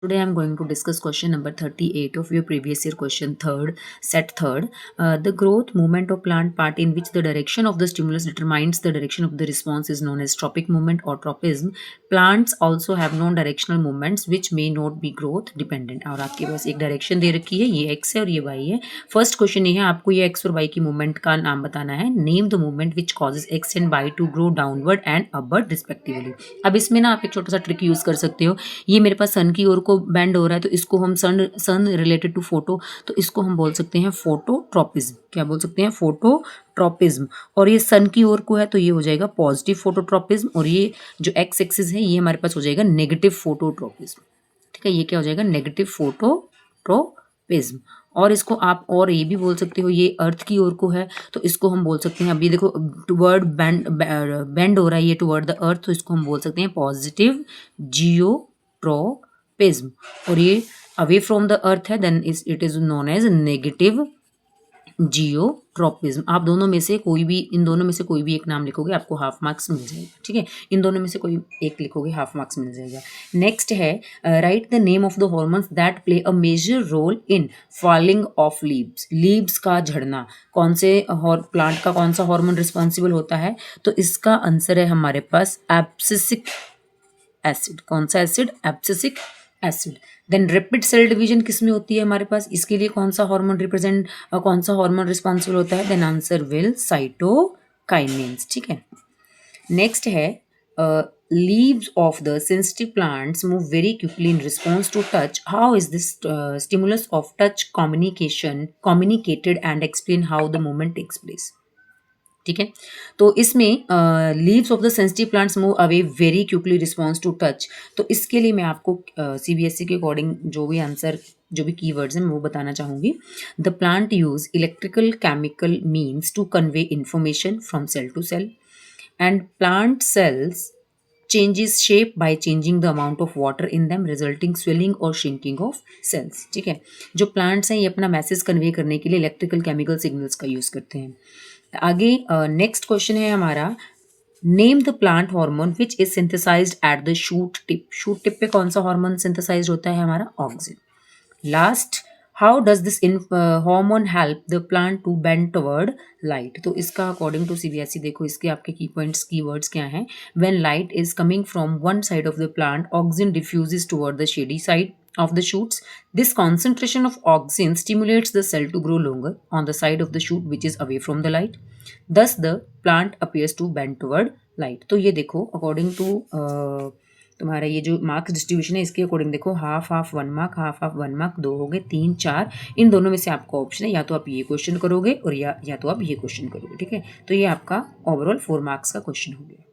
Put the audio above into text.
Today I am going to discuss question number 38 of your previous year question third, set third. The growth movement of plant part in which the direction of the stimulus determines the direction of the response is known as tropic movement or tropism. Plants also have non-directional movements which may not be growth dependent. और आपके पास एक direction दे रखी है, ये x है और ये y है. फर्स्ट क्वेश्चन ये है, आपको ये x और y की मूवमेंट का नाम बताना है. Name the movement which causes x and y to grow downward and upward respectively. अब इसमें ना आप एक छोटा सा ट्रिक यूज कर सकते हो. ये मेरे पास सन की ओर को बेंड हो रहा है तो इसको हम सन रिलेटेड टू फोटो, तो इसको हम बोल सकते हैं फोटोट्रॉपिज्म. क्या बोल सकते हैं? फोटोट्रॉपिज्म. और ये सन की ओर को है तो ये हो जाएगा पॉजिटिव फोटोट्रॉपिज्म, और ये जो एक्स एक्सिस है ये हमारे पास हो जाएगा नेगेटिव फोटोट्रॉपिज्म. ठीक है, ये क्या हो जाएगा? Negative phototropism. और इसको आप और ये भी बोल सकते हो, ये अर्थ की ओर को है तो इसको हम बोल सकते हैं, अभी देखो टुवर्ड बेंड हो रहा है ये टुवर्ड द अर्थ, तो इसको हम बोल सकते हैं पॉजिटिव जियोट्रोपिज्म. और ये अवे फ्रॉम द अर्थ है then it is known as negative geotropism. आप दोनों में से कोई भी, इन दोनों में से कोई भी एक नाम लिखोगे आपको हाफ मार्क्स मिल जाएगा. ठीक है, इन दोनों में से कोई एक लिखोगे हाफ मार्क्स मिल जाएगा. नेक्स्ट है, write the name of the hormones that play a major role in falling of leaves. Leaves का झड़ना, कौन से प्लांट का कौन सा हार्मोन रिस्पॉन्सिबल होता है? तो इसका आंसर है हमारे पास एब्सिसिक एसिड. कौन सा acid? Abscisic acid. Then rapid cell division किस में होती है हमारे पास? इसके लिए कौन सा हार्मोन कौन सा हार्मोन रिस्पॉन्सिबल होता है? Then answer will cytokinins. ठीक है. नेक्स्ट है, leaves of the sensitive plants move very quickly in response to touch. How is this stimulus of touch communicated and explain how the movement takes place? ठीक है, तो इसमें leaves of the sensitive plants move away very quickly response to touch. तो इसके लिए मैं आपको CBSE के अकॉर्डिंग जो भी आंसर, जो भी कीवर्ड्स हैं मैं वो बताना चाहूँगी. The plant use electrical chemical means to convey information from cell to cell, and plant cells changes shape by changing the amount of water in them resulting swelling or shrinking of cells. ठीक है, जो plants हैं ये अपना message convey करने के लिए electrical chemical signals का यूज करते हैं. आगे नेक्स्ट क्वेश्चन है हमारा, name the plant hormone which is synthesised at the shoot tip. Shoot tip पे कौन सा हार्मोन सिंथेसाइज होता है हमारा? Auxin. Last, how does this hormone help the plant to bend toward light. तो इसका अकॉर्डिंग टू सीबीएसई देखो इसके आपके की पॉइंट्स की वर्ड्स क्या हैं. When light is coming from one side of the plant auxin diffuses toward the shady side of the shoots. This concentration of auxin stimulates the cell to grow longer on the side of the shoot which is away from the light. Thus the plant appears to bend toward light. तो ये देखो according to तुम्हारा ये जो marks distribution है इसके according देखो half half 1 mark, half half 1 mark, 2 हो गए, 3 4. इन दोनों में से आपका ऑप्शन है या तो आप ये क्वेश्चन करोगे और या तो आप ये क्वेश्चन करोगे. ठीक है, तो ये आपका ओवरऑल 4 मार्क्स का क्वेश्चन हो गया.